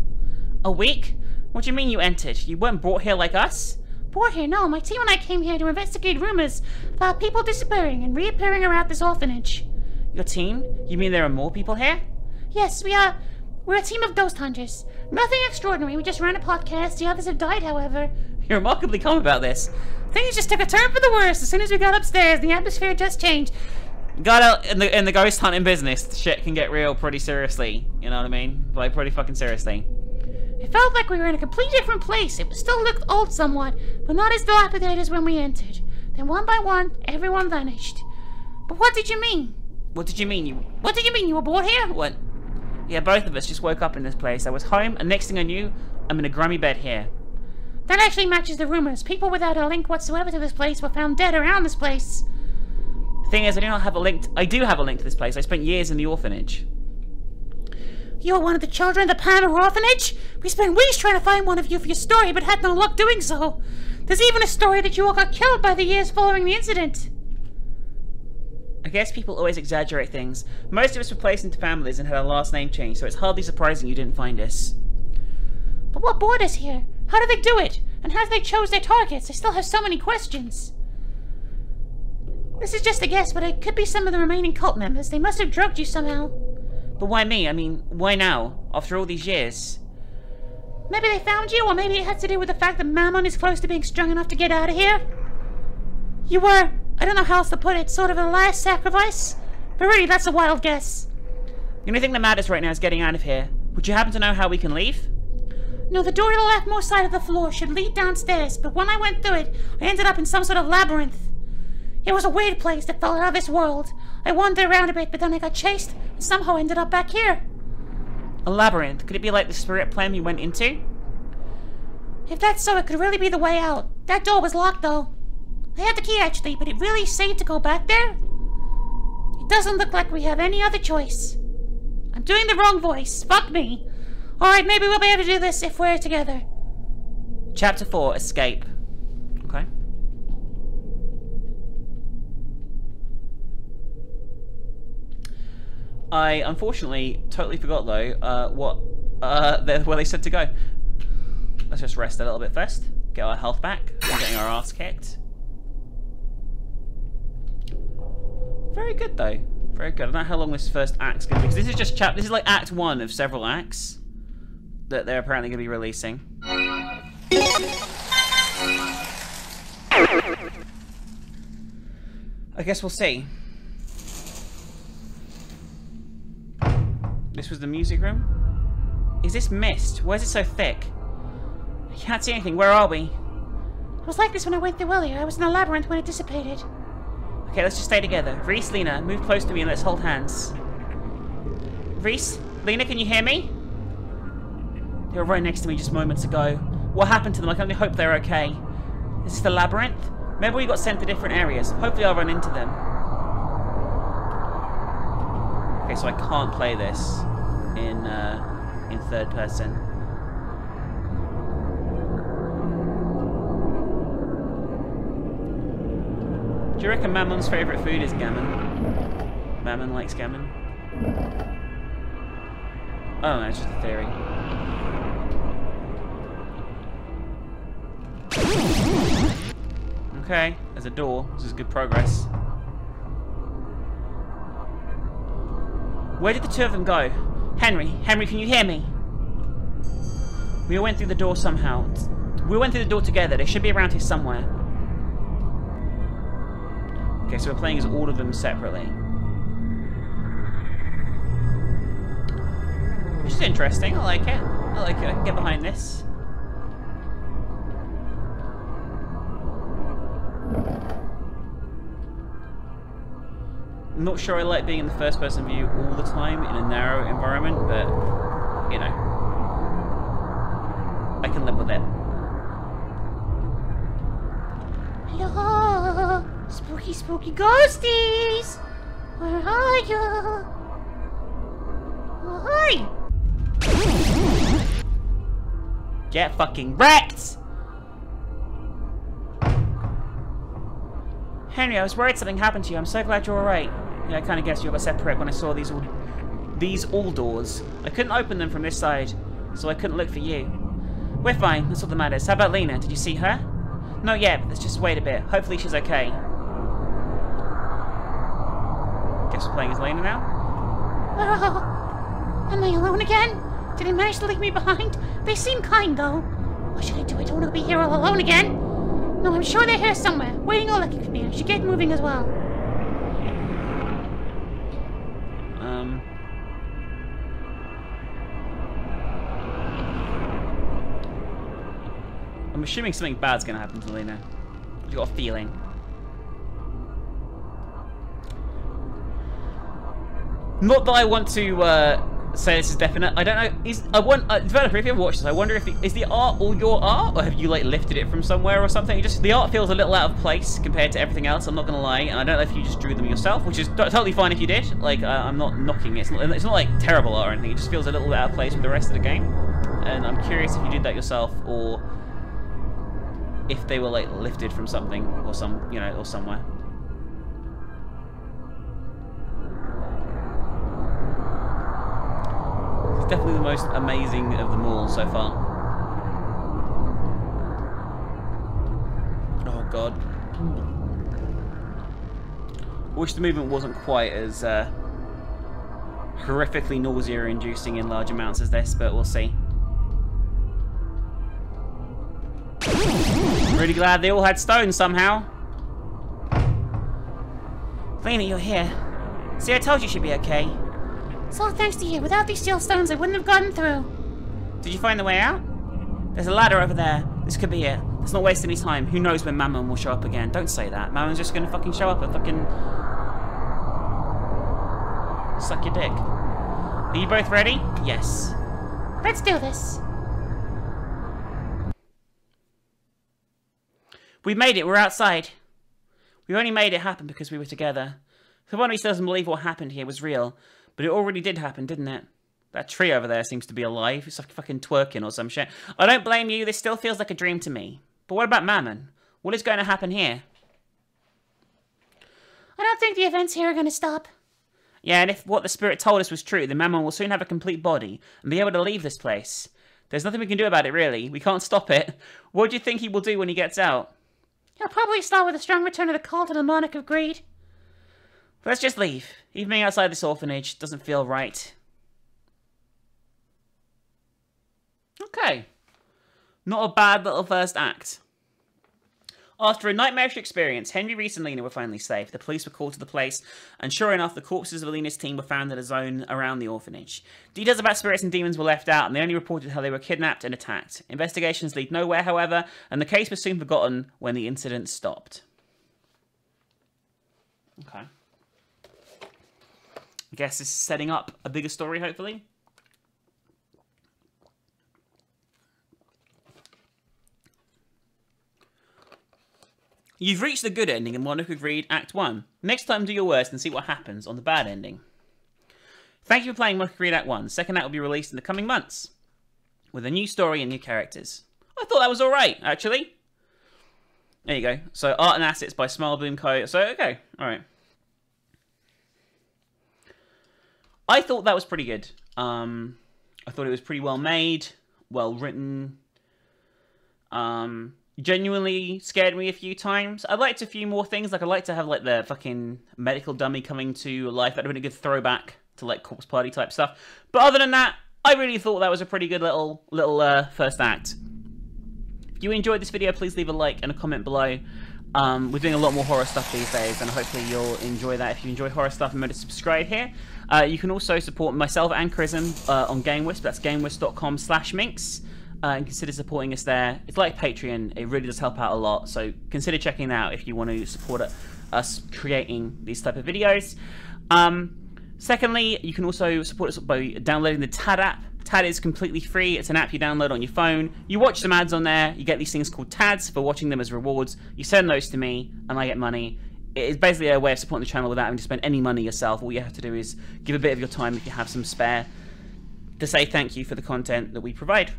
A week? What do you mean you entered? You weren't brought here like us? Brought here? No, my team and I came here to investigate rumors about people disappearing and reappearing around this orphanage. Your team? You mean there are more people here? Yes, we're a team of ghost hunters. Nothing extraordinary, we just ran a podcast. The others have died, however. You're remarkably calm about this. Things just took a turn for the worse. As soon as we got upstairs, the atmosphere just changed. Got out in the ghost hunting business, shit can get real pretty seriously. You know what I mean? Like, pretty fucking seriously. It felt like we were in a completely different place. It still looked old somewhat, but not as dilapidated as when we entered. Then one by one, everyone vanished. But what did you mean? What did you mean? What did you mean? You were bored here? What? Yeah, both of us just woke up in this place. I was home, and next thing I knew, I'm in a grimy bed here. That actually matches the rumors. People without a link whatsoever to this place were found dead around this place. The thing is, I do have a link to this place. I spent years in the orphanage. You were one of the children of the Palmer orphanage? We spent weeks trying to find one of you for your story, but had no luck doing so. There's even a story that you all got killed by the years following the incident. I guess people always exaggerate things. Most of us were placed into families and had our last name changed, so it's hardly surprising you didn't find us. But what brought us here? How did they do it? And how did they choose their targets? I still have so many questions. This is just a guess, but it could be some of the remaining cult members. They must have drugged you somehow. But why me? I mean, why now? After all these years? Maybe they found you, or maybe it has to do with the fact that Mammon is close to being strong enough to get out of here. You were, I don't know how else to put it, sort of a last sacrifice? But really, that's a wild guess. The only thing that matters right now is getting out of here. Would you happen to know how we can leave? No, the door to the leftmost side of the floor should lead downstairs, but when I went through it, I ended up in some sort of labyrinth. It was a weird place that felt out of this world. I wandered around a bit, but then I got chased, and somehow ended up back here. A labyrinth? Could it be like the spirit plane we went into? If that's so, it could really be the way out. That door was locked, though. I had the key, actually, but it really safe to go back there? It doesn't look like we have any other choice. I'm doing the wrong voice. Fuck me. Alright, maybe we'll be able to do this if we're together. Chapter 4, Escape. Okay. I unfortunately totally forgot though where they said to go. Let's just rest a little bit first, get our health back. We're getting our ass kicked. Very good though, very good. I don't know how long this first act's gonna be because this is just this is like Act 1 of several acts that they're apparently gonna be releasing. I guess we'll see. This was the music room? Is this mist? Why is it so thick? I can't see anything. Where are we? It was like this when I went through earlier. I was in a labyrinth when it dissipated. Okay, let's just stay together. Reese, Lena, move close to me and let's hold hands. Reese, Lena, can you hear me? They were right next to me just moments ago. What happened to them? I can only hope they're okay. Is this the labyrinth? Maybe we got sent to different areas. Hopefully I'll run into them. Okay, so I can't play this in third person. Do you reckon Mammon's favourite food is gammon? Mammon likes gammon? Oh no, it's just a theory. Okay, there's a door. This is good progress. Where did the two of them go? Henry, can you hear me? We all went through the door somehow. We went through the door together. They should be around here somewhere. Okay, so we're playing as all of them separately. Which is interesting. I like it. I like it. I can get behind this. I'm not sure I like being in the first person view all the time in a narrow environment, but, you know, I can live with it. Hello, spooky, spooky ghosties! Where are you? Hi! Get fucking wrecked! Henry, I was worried something happened to you. I'm so glad you're alright. Yeah, I kind of guessed you got separate when I saw these all doors. I couldn't open them from this side, so I couldn't look for you. We're fine, that's all that matters. How about Lena? Did you see her? Not yet, but let's just wait a bit. Hopefully she's okay. Guess we're playing as Lena now? Oh, am I alone again? Did they manage to leave me behind? They seem kind, though. What should I do? I don't want to be here all alone again. No, I'm sure they're here somewhere, waiting all looking for me. I should get moving as well. I'm assuming something bad's gonna happen to Lena. I've got a feeling. Not that I want to say this is definite. I don't know. Developer, if you ever watched this, I wonder if is the art all your art, or have you like lifted it from somewhere or something? The art feels a little out of place compared to everything else. I'm not gonna lie, and I don't know if you just drew them yourself, which is totally fine if you did. Like I'm not knocking it. It's not like terrible art or anything. It just feels a little bit out of place with the rest of the game, and I'm curious if you did that yourself or if they were like lifted from something or or somewhere. It's definitely the most amazing of them all so far. Oh god. I wish the movement wasn't quite as horrifically nausea-inducing in large amounts as this, but we'll see. Really glad they all had stones somehow. Lena, you're here. See, I told you she'd be okay. It's all thanks to you. Without these steel stones, I wouldn't have gotten through. Did you find the way out? There's a ladder over there. This could be it. Let's not waste any time. Who knows when Mammon will show up again. Don't say that. Mammon's just gonna fucking show up and fucking suck your dick. Are you both ready? Yes. Let's do this. We made it. We're outside. We only made it happen because we were together. The one who doesn't believe what happened here was real, but it already did happen, didn't it? That tree over there seems to be alive. It's like fucking twerking or some shit. I don't blame you. This still feels like a dream to me. But what about Mammon? What is going to happen here? I don't think the events here are going to stop. Yeah, and if what the spirit told us was true, then Mammon will soon have a complete body and be able to leave this place. There's nothing we can do about it, really. We can't stop it. What do you think he will do when he gets out? He'll probably start with a strong return of the cult and the Monarch of Greed. Let's just leave. Even being outside this orphanage doesn't feel right. Okay. Not a bad little first act. After a nightmarish experience, Henry, Reese, and Lena were finally safe. The police were called to the place, and sure enough, the corpses of Lena's team were found in a zone around the orphanage. Details about spirits and demons were left out, and they only reported how they were kidnapped and attacked. Investigations lead nowhere, however, and the case was soon forgotten when the incident stopped. Okay. I guess this is setting up a bigger story, hopefully. You've reached the good ending in Monarch Agreed Act 1. Next time do your worst and see what happens on the bad ending. Thank you for playing Monarch Agreed Act 1. The second act will be released in the coming months, with a new story and new characters. I thought that was alright, actually. There you go. So, Art and Assets by Smile Boom Co. So, okay. Alright. I thought that was pretty good. I thought it was pretty well made, well written. Genuinely scared me a few times. I liked a few more things. Like, I'd like to have, like, the fucking medical dummy coming to life. That would have been a good throwback to, like, Corpse Party type stuff. But other than that, I really thought that was a pretty good little first act. If you enjoyed this video, please leave a like and a comment below. We're doing a lot more horror stuff these days, and hopefully you'll enjoy that. If you enjoy horror stuff, remember to subscribe here. You can also support myself and Chrism on GameWisp. That's gamewisp.com/minx. And consider supporting us there. It's like Patreon. It really does help out a lot. So consider checking that out if you want to support us creating these type of videos. Secondly, you can also support us by downloading the TAD app. TAD is completely free. It's an app you download on your phone. You watch some ads on there. You get these things called TADs for watching them as rewards. You send those to me, and I get money. It is basically a way of supporting the channel without having to spend any money yourself. All you have to do is give a bit of your time if you have some spare to say thank you for the content that we provide.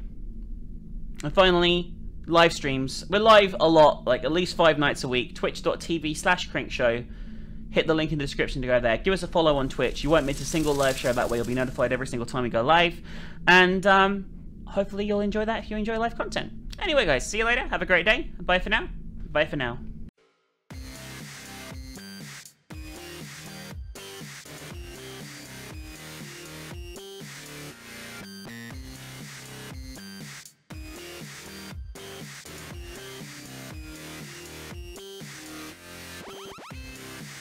And finally, live streams. We're live a lot, like at least 5 nights a week. Twitch.tv/crinkshow. Hit the link in the description to go there. Give us a follow on Twitch. You won't miss a single live show. That way you'll be notified every single time we go live. And hopefully you'll enjoy that if you enjoy live content. Anyway, guys, see you later. Have a great day. Bye for now. Bye for now.